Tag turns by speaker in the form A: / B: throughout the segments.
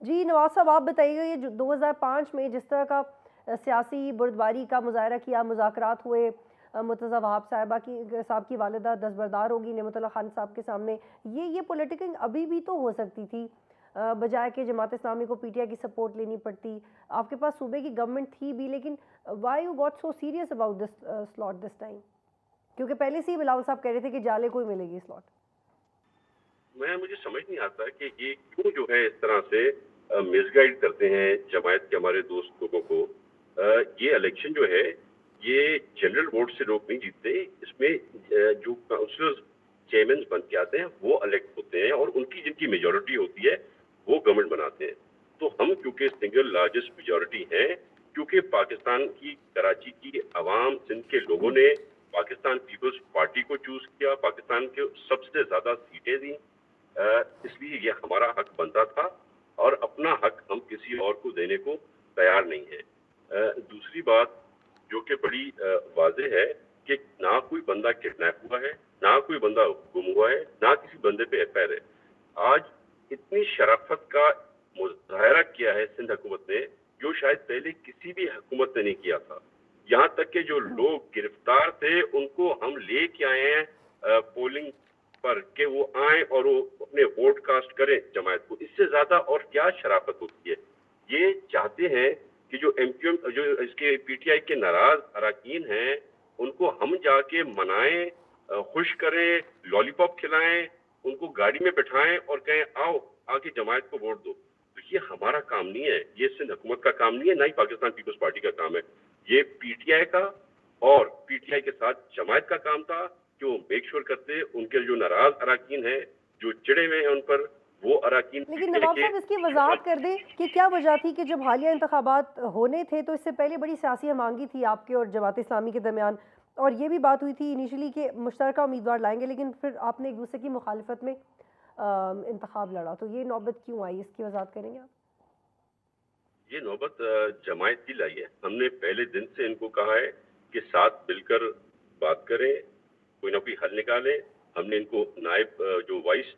A: جی نواز صاحب آپ بتائیے یہ جو 2005 میں جس طرح کا سیاسی بردباری کا مظاہرہ کیا، مذاکرات ہوئے مرتضیٰ وہاب صاحب کی والدہ دستبردار ہوگی نعمت اللہ خان صاحب کے سامنے، یہ پولیٹیکنگ ابھی بھی تو ہو سکتی تھی بجائے کہ جماعت اسلامی کو پی ٹی آئی کی سپورٹ لینی پڑتی. آپ کے پاس صوبے کی گورنمنٹ تھی بھی، لیکن why you got so serious about this slot this time? کیونکہ پہلے سے ہی بلاول صاحب کہہ رہے تھے کہ جالے کو ہی ملے گی سلاٹ.
B: مجھے سمجھ نہیں آتا کہ یہ کیوں جو ہے اس طرح سے مس گائیڈ کرتے ہیں جماعت کے ہمارے دوست لوگوں کو. یہ الیکشن جو ہے یہ جنرل ووٹ سے لوگ نہیں جیتتے. اس میں جو کاؤنسلر چیئرمین بن کے آتے ہیں وہ الیکٹ ہوتے ہیں اور ان کی جن کی میجورٹی ہوتی ہے وہ گورنمنٹ بناتے ہیں. تو ہم کیونکہ سنگل لارجسٹ میجورٹی ہیں، کیونکہ پاکستان کی کراچی کی عوام سندھ کے لوگوں نے پاکستان پیپلز پارٹی کو چوز کیا، پاکستان کے سب سے زیادہ سیٹیں دیں، اس لیے یہ ہمارا حق بنتا تھا اور اپنا حق ہم کسی اور کو دینے کو تیار نہیں ہے. دوسری بات جو کہ بڑی واضح ہے کہ نہ کوئی بندہ کڈنیپ ہوا ہے، نہ کوئی بندہ گم ہوا ہے، نہ کسی بندے پہ ایف آئی آر ہے. آج اتنی شرافت کا مظاہرہ کیا ہے سندھ حکومت نے جو شاید پہلے کسی بھی حکومت نے نہیں کیا تھا. یہاں تک کہ جو لوگ گرفتار تھے ان کو ہم لے کے آئے ہیں پولنگ پر کہ وہ آئیں اور وہ اپنے ووٹ کاسٹ کریں جماعت کو. اس سے زیادہ اور کیا شرافت ہوتی ہے؟ یہ چاہتے ہیں کہ جو ایم کیو ایم جو اس کے پی ٹی آئی کے ناراض اراکین ہیں ان کو ہم جا کے منائیں، خوش کریں، لالی پاپ کھلائیں، ان کو گاڑی میں بٹھائیں اور کہیں آؤ آ کے جماعت کو ووٹ دو. تو یہ ہمارا کام نہیں ہے، یہ سندھ حکومت کا کام نہیں ہے، نہ ہی پاکستان پیپلز پارٹی کا کام ہے. یہ پی ٹی آئی کا اور پی ٹی آئی کے ساتھ جماعت کا کام تھا کہ وہ میک شور کرتے ان کے جو ناراض اراکین ہیں، جو چڑے ہوئے ہیں ان پر، وہ اراکین پی
A: لیکن
B: ٹی آئی
A: نواب
B: کے
A: صاحب اس کی وضاحت کر دیں کہ کیا وجہ تھی کہ جب حالیہ انتخابات ہونے تھے تو اس سے پہلے بڑی سیاسی ہمانگی تھی آپ کے اور جماعت اسلامی کے درمیان، اور یہ بھی بات ہوئی تھی انیشلی کہ مشترکہ امیدوار لائیں گے، لیکن پھر آپ نے ایک دوسرے کی مخالفت میں انتخاب لڑا، تو یہ نوبت کیوں آئی؟ اس کی وضاحت کریں گے آپ؟
B: یہ نوبت جماعت کی لائی ہے. ہم نے پہلے دن سے ان کو کہا ہے کہ ساتھ مل کر بات کریں، کوئی نہ کوئی حل نکالیں. ہم نے ان کو نائب جو وائس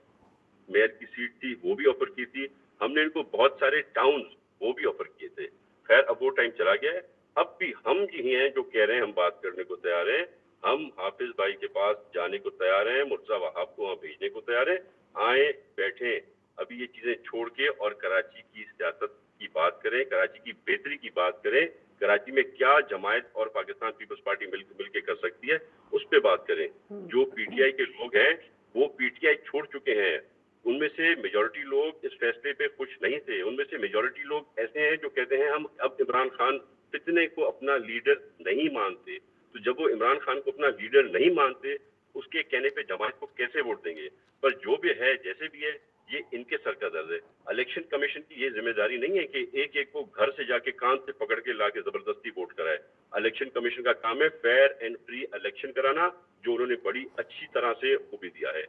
B: میئر کی سیٹ تھی وہ بھی آفر کی تھی. ہم نے ان کو بہت سارے ٹاؤنز وہ بھی آفر کیے تھے. خیر اب وہ ٹائم چلا گیا ہے. اب بھی ہم ہی ہیں جو کہہ رہے ہیں ہم بات کرنے کو تیار ہیں. ہم حافظ بھائی کے پاس جانے کو تیار ہیں، مرتضیٰ وہاب کو وہاں بھیجنے کو تیار ہیں. آئیں بیٹھیں، ابھی یہ چیزیں چھوڑ کے اور کراچی کی سیاست کی بات کریں، کراچی کی بہتری کی بات کریں. کراچی میں کیا جماعت اور پاکستان پیپلز پارٹی مل کے کر سکتی ہے اس پہ بات کریں. جو پی ٹی آئی کے لوگ ہیں وہ پی ٹی آئی چھوڑ چکے ہیں. ان میں سے میجورٹی لوگ اس فیصلے پہ خوش نہیں تھے. ان میں سے میجورٹی لوگ ایسے ہیں جو کہتے ہیں ہم اب عمران خان فتنے کو اپنا لیڈر نہیں مانتے. تو جب وہ عمران خان کو اپنا لیڈر نہیں مانتے اس کے کہنے پہ جماعت کو کیسے ووٹ دیں گے؟ پر جو بھی ہے جیسے بھی ہے یہ ان کے سر کا درد ہے. الیکشن کمیشن کی یہ ذمہ داری نہیں ہے کہ ایک ایک کو گھر سے جا کے کان سے پکڑ کے لا کے زبردستی ووٹ کرائے. الیکشن کمیشن کا کام ہے فیئر اینڈ فری الیکشن کرانا، جو انہوں نے بڑی اچھی طرح سے خوبی دیا ہے.